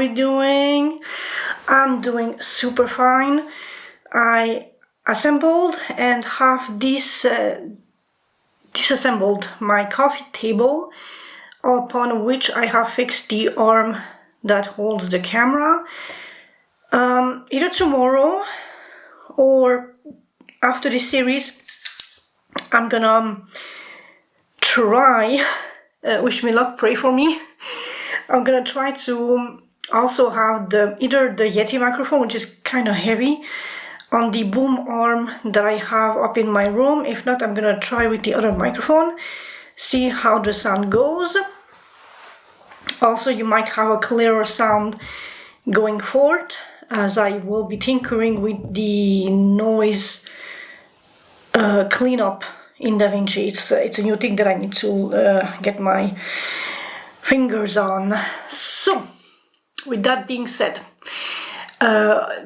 we doing? I'm doing super fine. I assembled and have disassembled my coffee table, upon which I have fixed the arm that holds the camera. Either tomorrow or after this series, I'm gonna try, wish me luck, pray for me. I'm gonna try to also have either the Yeti microphone, which is kind of heavy, on the boom arm that I have up in my room. If not, I'm gonna try with the other microphone, see how the sound goes. Also, you might have a clearer sound going forward, as I will be tinkering with the noise cleanup in DaVinci. It's a new thing that I need to get my fingers on. So, with that being said,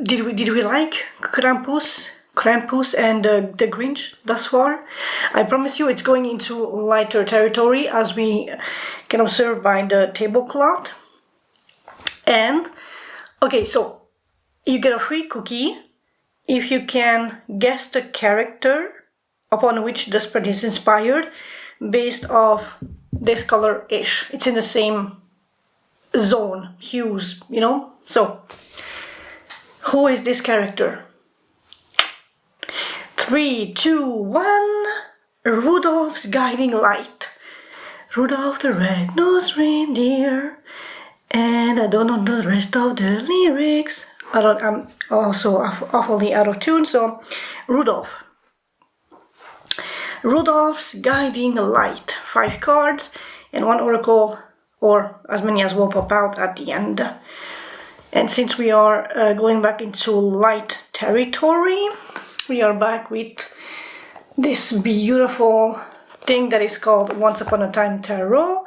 did we like Krampus and the Grinch thus far? I promise you it's going into lighter territory, as we can observe by the tablecloth. And okay, so you get a free cookie if you can guess the character upon which the spread is inspired based off this color-ish. It's in the same zone, hues, you know? So, who is this character? 3, 2, 1. Rudolph's guiding light. Rudolph the red-nosed reindeer. And I don't know the rest of the lyrics. I'm also awfully out of tune, so Rudolph. Rudolph's guiding light. 5 cards and 1 oracle, or as many as will pop out at the end. And since we are going back into light territory, we are back with this beautiful thing that is called Once Upon a Time Tarot.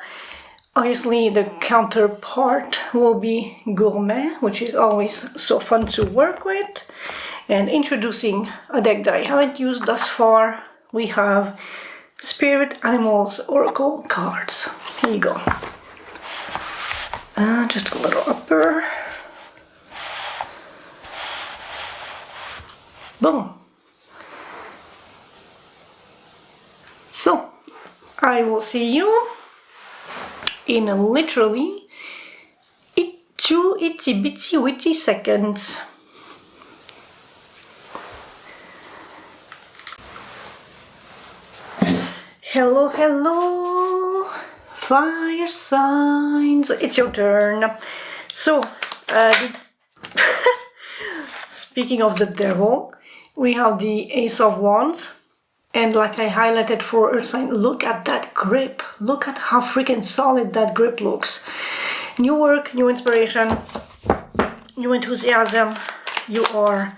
Obviously, the counterpart will be Gourmet, which is always so fun to work with. And introducing a deck that I haven't used thus far, we have Spirit Animals Oracle cards. Here you go. Just a little upper. Boom. So, I will see you in literally 2 itty bitty witty seconds. Hello, hello, fire signs, it's your turn. So, speaking of the devil, we have the Ace of Wands, and like I highlighted for Earth sign, look at that grip. Look at how freaking solid that grip looks. New work, new inspiration, new enthusiasm. You are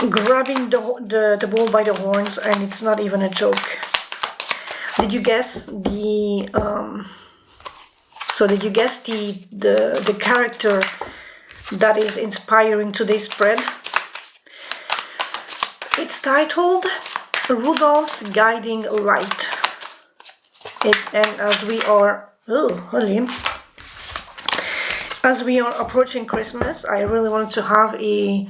grabbing the bull by the horns, and it's not even a joke. Did you guess the character that is inspiring today's spread? It's titled Rudolph's Guiding Light. And as we are approaching Christmas, I really wanted to have a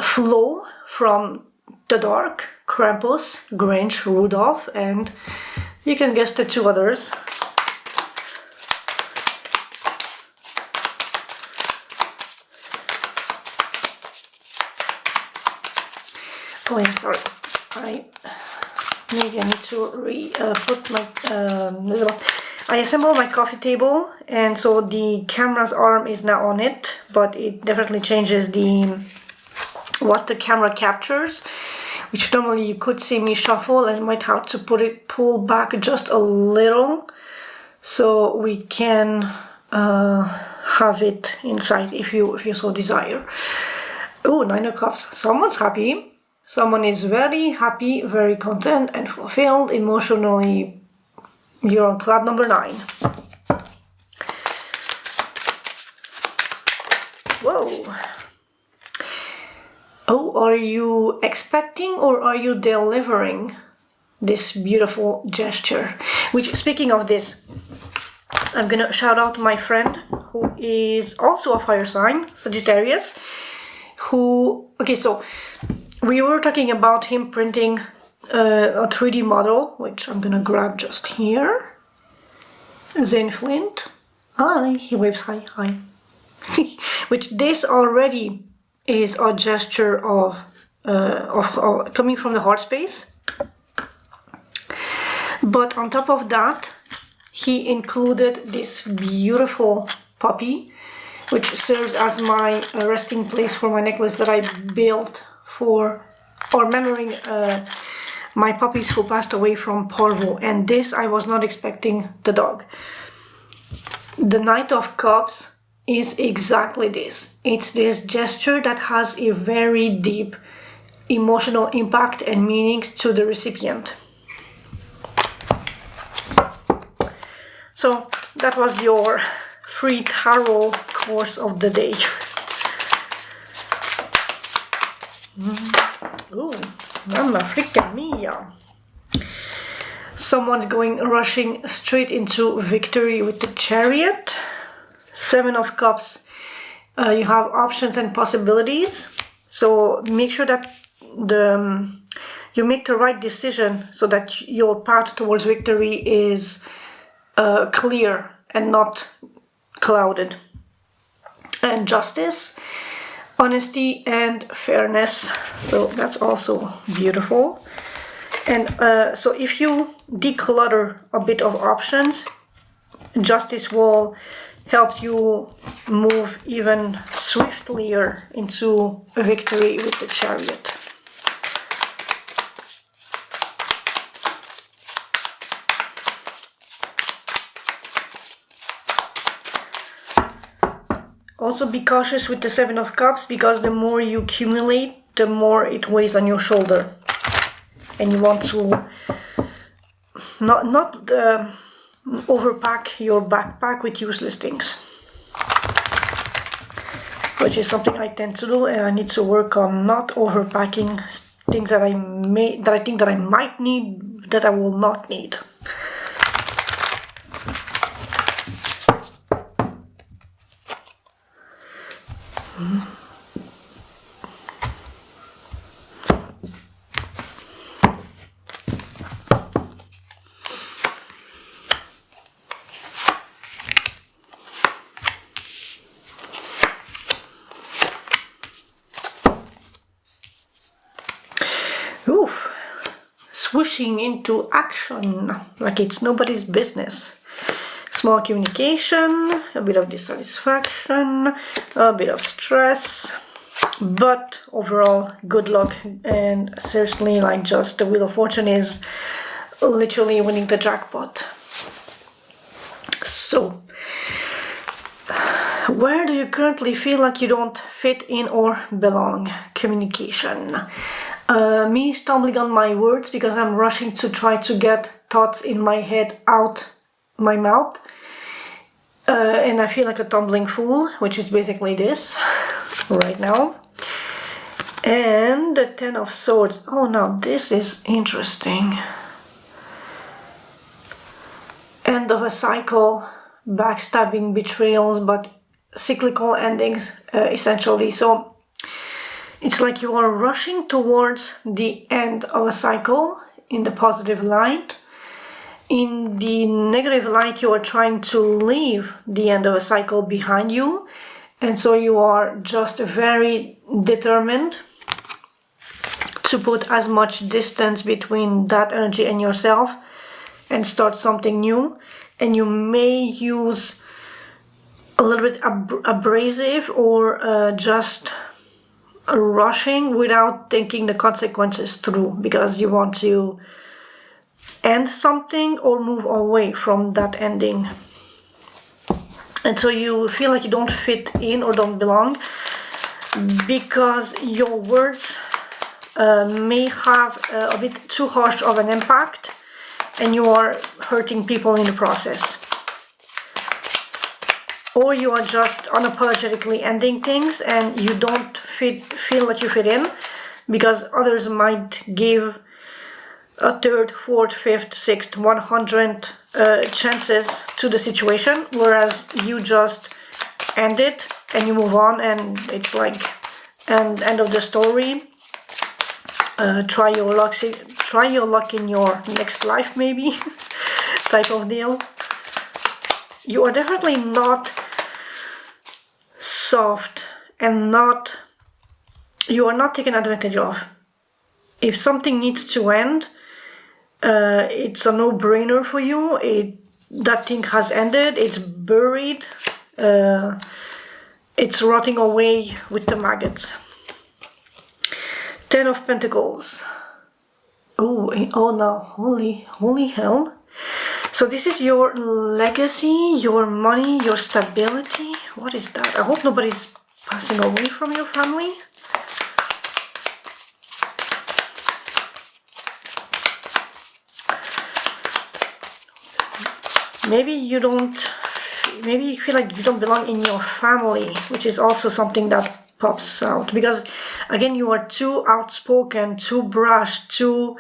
flow from the dark, Krampus, Grinch, Rudolph, and you can guess the 2 others. Oh yeah, sorry. Maybe I need to put my I assembled my coffee table, and so the camera's arm is now on it, but it definitely changes what the camera captures, which normally you could see me shuffle, and might have to pull back just a little so we can have it inside if you so desire. Oh, 9 of Cups. Someone's happy. Someone is very happy, very content and fulfilled emotionally. You're on cloud number 9. Whoa. Oh, are you expecting or are you delivering this beautiful gesture? Which, speaking of this, I'm gonna shout out my friend who is also a fire sign, Sagittarius, who, okay, so we were talking about him printing a 3D model, which I'm gonna grab just here. Zen Flint. Hi, he waves hi, hi. Which this already is a gesture of coming from the heart space. But on top of that, he included this beautiful puppy, which serves as my resting place for my necklace that I built for, or memorizing my puppies who passed away from parvo. And this, I was not expecting the dog. The Knight of Cups is exactly this. It's this gesture that has a very deep emotional impact and meaning to the recipient. So that was your free tarot course of the day. Ooh, mamma fricka mia. Someone's rushing straight into victory with the Chariot. 7 of Cups. You have options and possibilities. So make sure that you make the right decision so that your path towards victory is clear and not clouded. And Justice, honesty and fairness. So that's also beautiful. And so if you declutter a bit of options, Justice will help you move even swiftlier into victory with the Chariot. Also be cautious with the 7 of Cups, because the more you accumulate, the more it weighs on your shoulder. And you want to not overpack your backpack with useless things, which is something I tend to do, and I need to work on not overpacking things that I think that I might need that I will not need. Oof, swooshing into action like it's nobody's business. Small communication, a bit of dissatisfaction, a bit of stress, but overall good luck, and seriously, like, just the Wheel of Fortune is literally winning the jackpot. So, where do you currently feel like you don't fit in or belong? Communication. Me stumbling on my words because I'm rushing to try to get thoughts in my head out my mouth. And I feel like a tumbling fool, which is basically this right now. And the 10 of Swords. Oh, now this is interesting. End of a cycle, backstabbing, betrayals, but cyclical endings, essentially. So it's like you are rushing towards the end of a cycle in the positive light. In the negative light, you are trying to leave the end of a cycle behind you. And so you are just very determined to put as much distance between that energy and yourself and start something new. And you may use a little bit abrasive or just rushing without thinking the consequences through, because you want to end something or move away from that ending. And so you feel like you don't fit in or don't belong because your words may have a bit too harsh of an impact, and you are hurting people in the process. Or you are just unapologetically ending things and you don't feel that you fit in because others might give a 3rd, 4th, 5th, 6th, 100th chances to the situation, whereas you just end it and you move on, and it's like end of the story. Try your luck in your next life, maybe, type of deal. You are definitely not soft, and you are not taken advantage of. If something needs to end, it's a no-brainer for you. That thing has ended, it's buried, it's rotting away with the maggots. 10 of Pentacles. Oh no, holy hell. So this is your legacy, your money, your stability. What is that? I hope nobody's passing away from your family. Maybe you feel like you don't belong in your family, which is also something that pops out, because again, you are too outspoken, too brash, too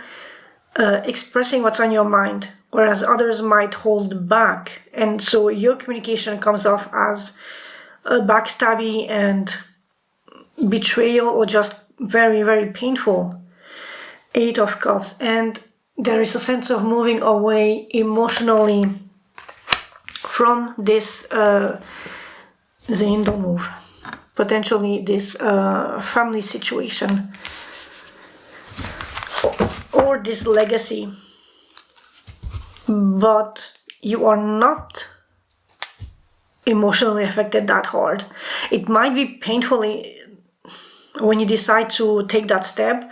expressing what's on your mind, whereas others might hold back, and so your communication comes off as backstabby and betrayal, or just very, very painful. 8 of Cups, and there is a sense of moving away emotionally from this Zane, don't move. Potentially this family situation or this legacy, but you are not emotionally affected that hard. It might be painfully when you decide to take that step,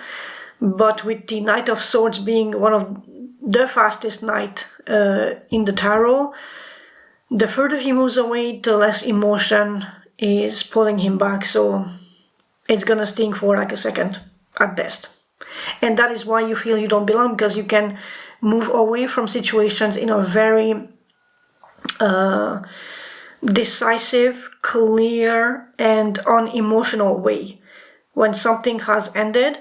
but with the Knight of Swords being one of the fastest knight in the tarot, the further he moves away, the less emotion is pulling him back, so it's gonna sting for like a second at best. And that is why you feel you don't belong, because you can move away from situations in a very decisive, clear, and unemotional way. When something has ended,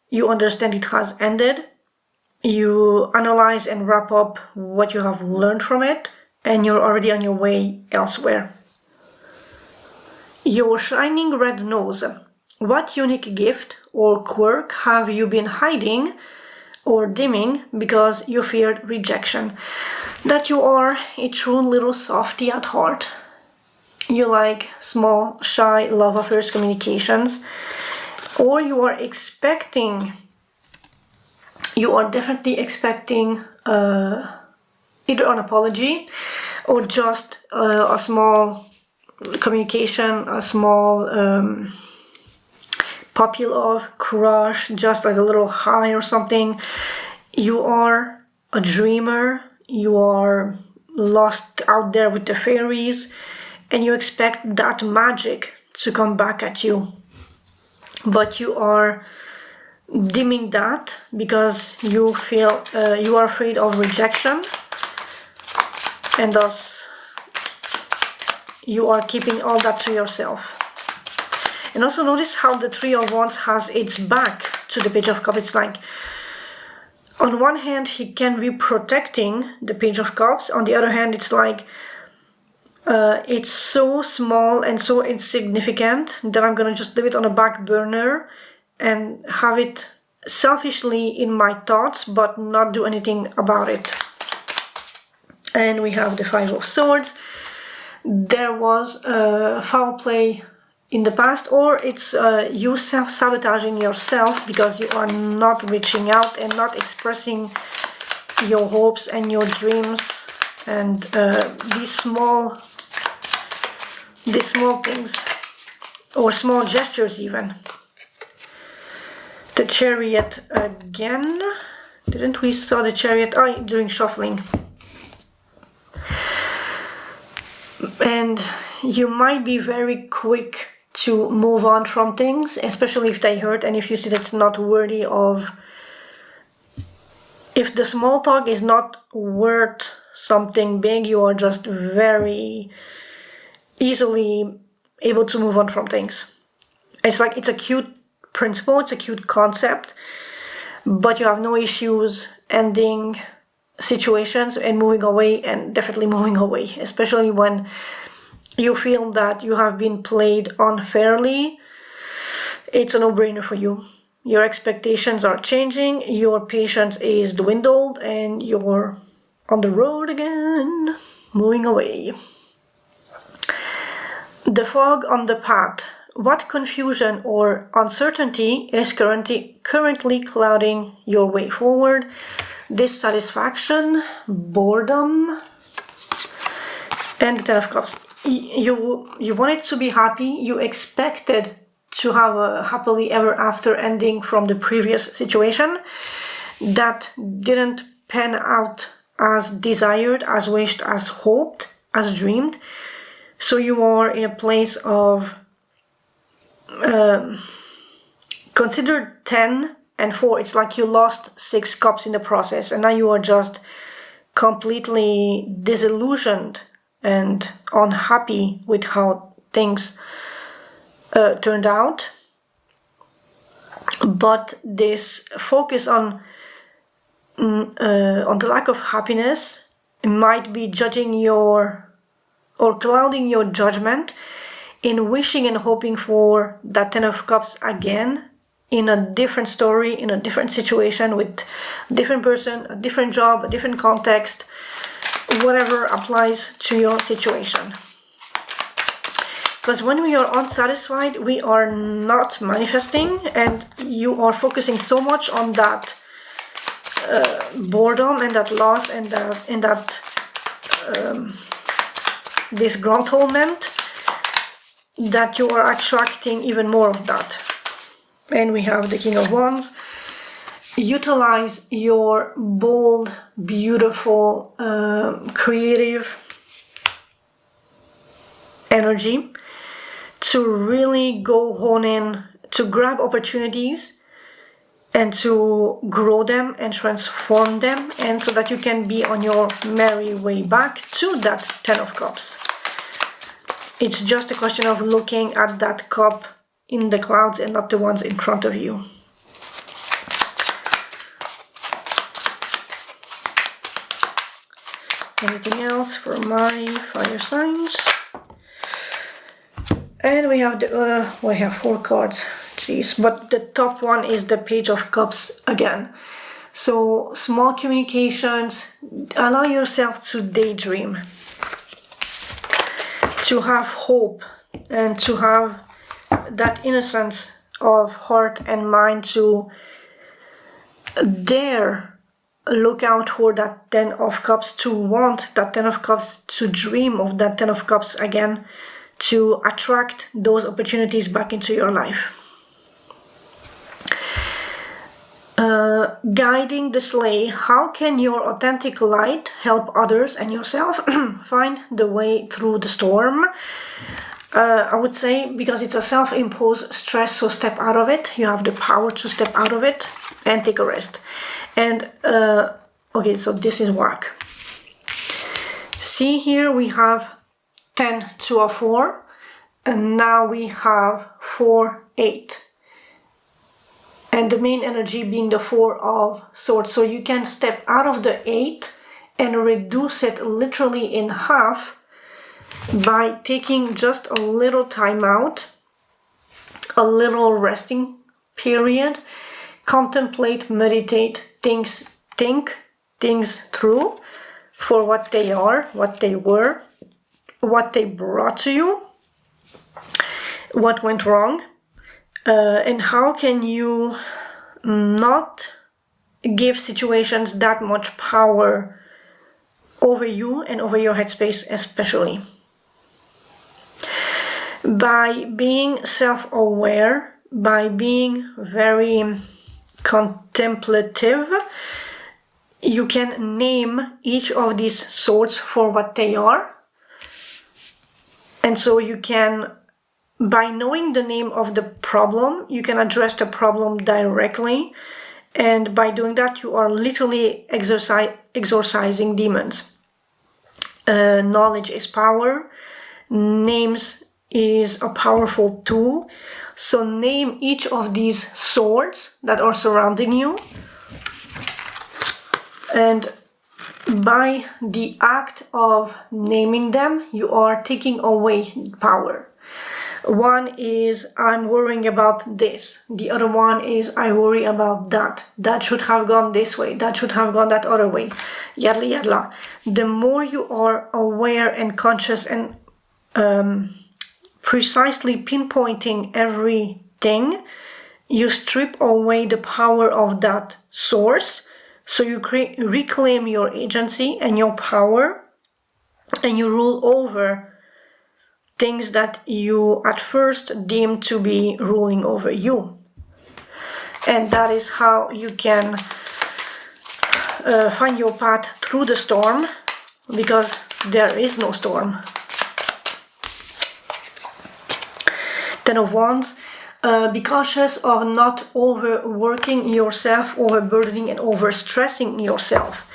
you understand it has ended, you analyze and wrap up what you have learned from it, and you're already on your way elsewhere. Your shining red nose. What unique gift or quirk have you been hiding or dimming because you feared rejection? That you are a true little softie at heart. You like small, shy, love affairs communications, or you are definitely expecting either an apology or just a small communication, a small puppy love, crush, just like a little high or something. You are a dreamer, you are lost out there with the fairies, and you expect that magic to come back at you. But you are dimming that because you feel you are afraid of rejection, and thus you are keeping all that to yourself. And also notice how the Three of Wands has its back to the Page of Cups. It's like, on one hand, he can be protecting the Page of Cups. On the other hand, it's like, it's so small and so insignificant that I'm gonna just leave it on a back burner and have it selfishly in my thoughts, but not do anything about it. And we have the Five of Swords. There was foul play in the past, or it's you self-sabotaging yourself because you are not reaching out and not expressing your hopes and your dreams, and these small things, or small gestures even. The Chariot again. Didn't we saw the Chariot during shuffling? And you might be very quick to move on from things, especially if they hurt, and if you see that's not worthy of, if the small talk is not worth something big, you are just very easily able to move on from things. It's like, it's a cute principle, it's a cute concept, but you have no issues ending situations and moving away, and definitely moving away, especially when you feel that you have been played unfairly, it's a no-brainer for you. Your expectations are changing, your patience is dwindled, and you're on the road again, moving away. The fog on the path. What confusion or uncertainty is currently clouding your way forward? Dissatisfaction, boredom, and the Ten of Cups. You wanted to be happy, you expected to have a happily ever after ending from the previous situation that didn't pan out as desired, as wished, as hoped, as dreamed. So you are in a place of consider 10 and 4. It's like you lost 6 cups in the process, and now you are just completely disillusioned and unhappy with how things turned out. But this focus on the lack of happiness might be judging your or clouding your judgment in wishing and hoping for that Ten of Cups again in a different story, in a different situation, with a different person, a different job, a different context, whatever applies to your situation. Because when we are unsatisfied, we are not manifesting, and you are focusing so much on that boredom and that loss and that disgruntlement, that you are attracting even more of that. And we have the King of Wands. Utilize your bold, beautiful, creative energy to really go hone in, to grab opportunities and to grow them and transform them, and so that you can be on your merry way back to that Ten of Cups. It's just a question of looking at that cup in the clouds and not the ones in front of you. Anything else for my fire signs? And we have we have 4 cards. Jeez, but the top one is the Page of Cups again. So small communications, allow yourself to daydream, to have hope, and to have that innocence of heart and mind to dare look out for that Ten of Cups, to want that Ten of Cups, to dream of that Ten of Cups again, to attract those opportunities back into your life. Guiding the sleigh. How can your authentic light help others and yourself find the way through the storm? I would say, because it's a self-imposed stress, so step out of it. You have the power to step out of it and take a rest. And okay, so this is whack. See, here we have 10, 2 of 4, and now we have 4, 8. And the main energy being the 4 of Swords. So you can step out of the 8 and reduce it literally in half by taking just a little time out, a little resting period, contemplate, meditate, think things through for what they are, what they were, what they brought to you, what went wrong. And how can you not give situations that much power over you and over your headspace especially? By being self-aware, by being very contemplative, you can name each of these swords for what they are. And so you can, by knowing the name of the problem, you can address the problem directly. And by doing that, you are literally exorcising demons. Knowledge is power. Names is a powerful tool. So name each of these swords that are surrounding you. And by the act of naming them, you are taking away power. One is, I'm worrying about this. The other one is, I worry about that. That should have gone this way. That should have gone that other way. Yadla yadla. The more you are aware and conscious and precisely pinpointing everything, you strip away the power of that source. So you reclaim your agency and your power, and you rule over things that you at first deemed to be ruling over you. And that is how you can find your path through the storm, because there is no storm. Ten of Wands. Be cautious of not overworking yourself, overburdening and overstressing yourself.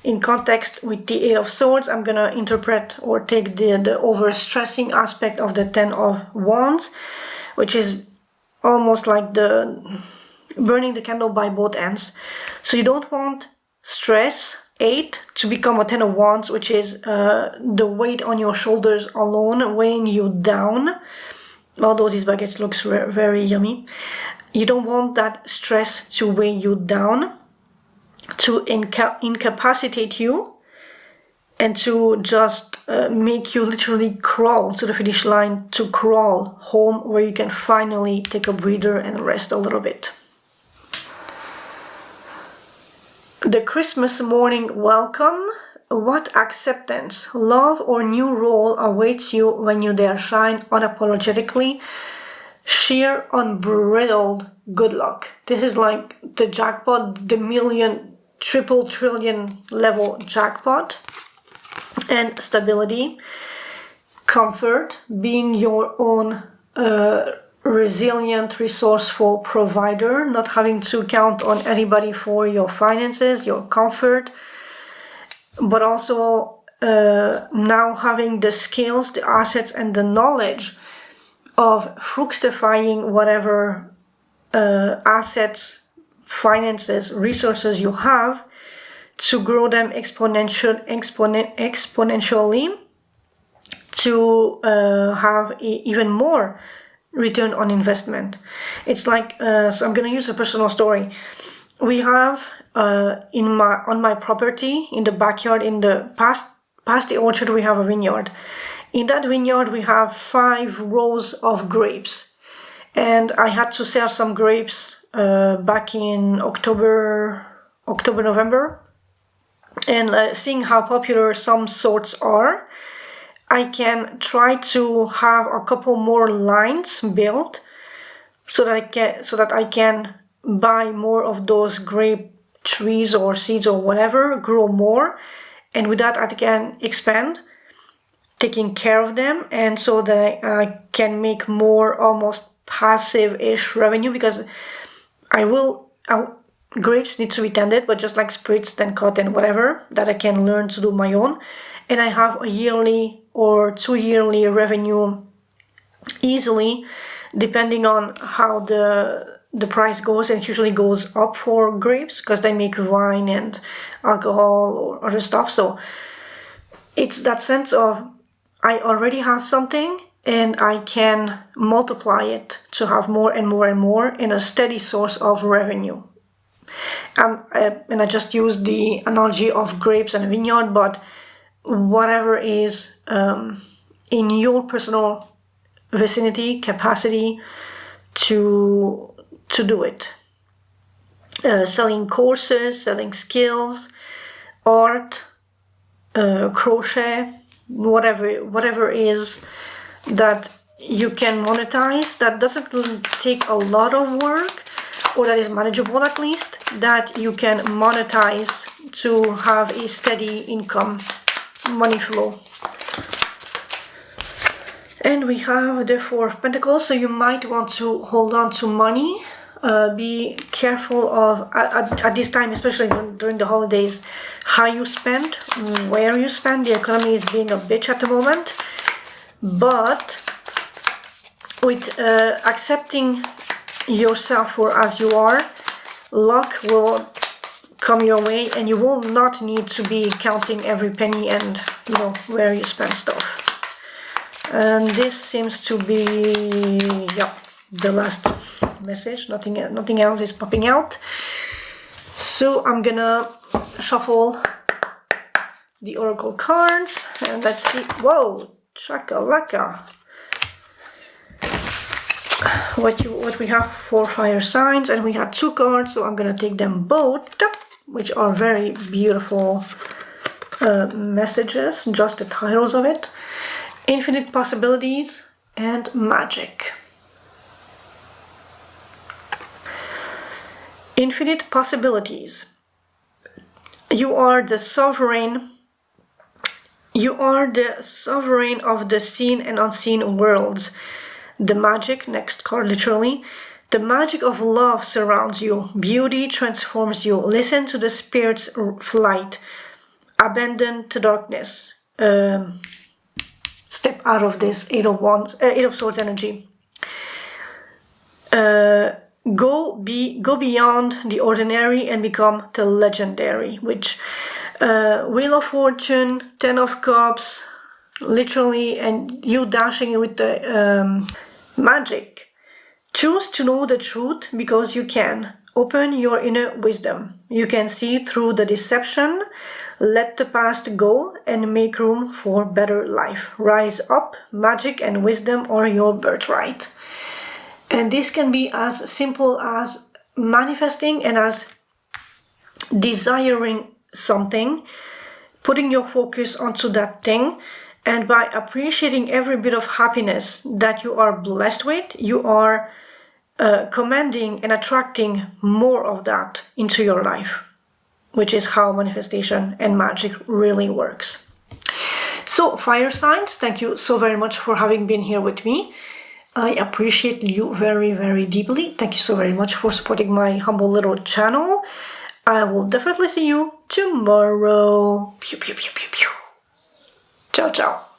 In context with the Eight of Swords, I'm going to interpret or take the overstressing aspect of the Ten of Wands, which is almost like the burning the candle by both ends. So you don't want stress, 8, to become a Ten of Wands, which is the weight on your shoulders alone weighing you down. Although these baguettes looks very yummy. You don't want that stress to weigh you down, to incapacitate you, and to just make you literally crawl to the finish line, to crawl home where you can finally take a breather and rest a little bit. The Christmas morning welcome. What acceptance, love, or new role awaits you when you dare shine unapologetically? Sheer unbridled good luck. This is like the jackpot, the million, triple trillion level jackpot. And stability, comfort, being your own resilient, resourceful provider, not having to count on anybody for your finances, your comfort, but also now having the skills, the assets, and the knowledge of fructifying whatever assets, finances, resources you have, to grow them exponentially, to have even more return on investment. It's like, so I'm going to use a personal story. We have on my property, in the backyard, in the past the orchard, we have a vineyard. In that vineyard, we have 5 rows of grapes, and I had to sell some grapes back in October, November. And seeing how popular some sorts are, I can try to have a couple more lines built so that I can buy more of those grape trees or seeds or whatever, grow more, and with that I can expand, taking care of them, and so that I can make more almost passive-ish revenue, because grapes need to be tended, but just like spritzed and cut and whatever, that I can learn to do my own, and I have a yearly or 2 yearly revenue easily, depending on how the price goes, and it usually goes up for grapes because they make wine and alcohol or other stuff. So it's that sense of I already have something and I can multiply it to have more and more and more in a steady source of revenue. And I just use the analogy of grapes and a vineyard, but whatever is in your personal vicinity, capacity to do it. Selling courses, selling skills, art, crochet, whatever is that you can monetize, that doesn't really take a lot of work, or that is manageable at least, that you can monetize to have a steady income, money flow. And we have the Four of Pentacles, so you might want to hold on to money. Be careful of, at this time, especially during the holidays, how you spend, where you spend. The economy is being a bitch at the moment. But with accepting yourself for as you are, luck will come your way, and you will not need to be counting every penny and, you know, where you spend stuff. And this seems to be, yeah, the last message. Nothing else is popping out. So I'm gonna shuffle the oracle cards and let's see. Whoa, chakalaka! What we have for fire signs, and we had 2 cards, so I'm gonna take them both, which are very beautiful messages. Just the titles of it: Infinite Possibilities and Magic. Infinite possibilities. You are the sovereign. You are the sovereign of the seen and unseen worlds. The magic, next card literally, the magic of love surrounds you. Beauty transforms you. Listen to the spirit's flight. Abandon the darkness. Step out of this Eight of Swords energy. Go beyond the ordinary and become the legendary, which Wheel of Fortune, 10 of Cups, literally, and you dashing with the magic. Choose to know the truth because you can. Open your inner wisdom. You can see through the deception. Let the past go and make room for better life. Rise up. Magic and wisdom are your birthright. And this can be as simple as manifesting and as desiring something, putting your focus onto that thing, and by appreciating every bit of happiness that you are blessed with, you are commanding and attracting more of that into your life, which is how manifestation and magic really works. So, fire signs, thank you so very much for having been here with me. I appreciate you very, very deeply. Thank you so very much for supporting my humble little channel. I will definitely see you tomorrow. Pew, pew, pew, pew, pew. Ciao, ciao.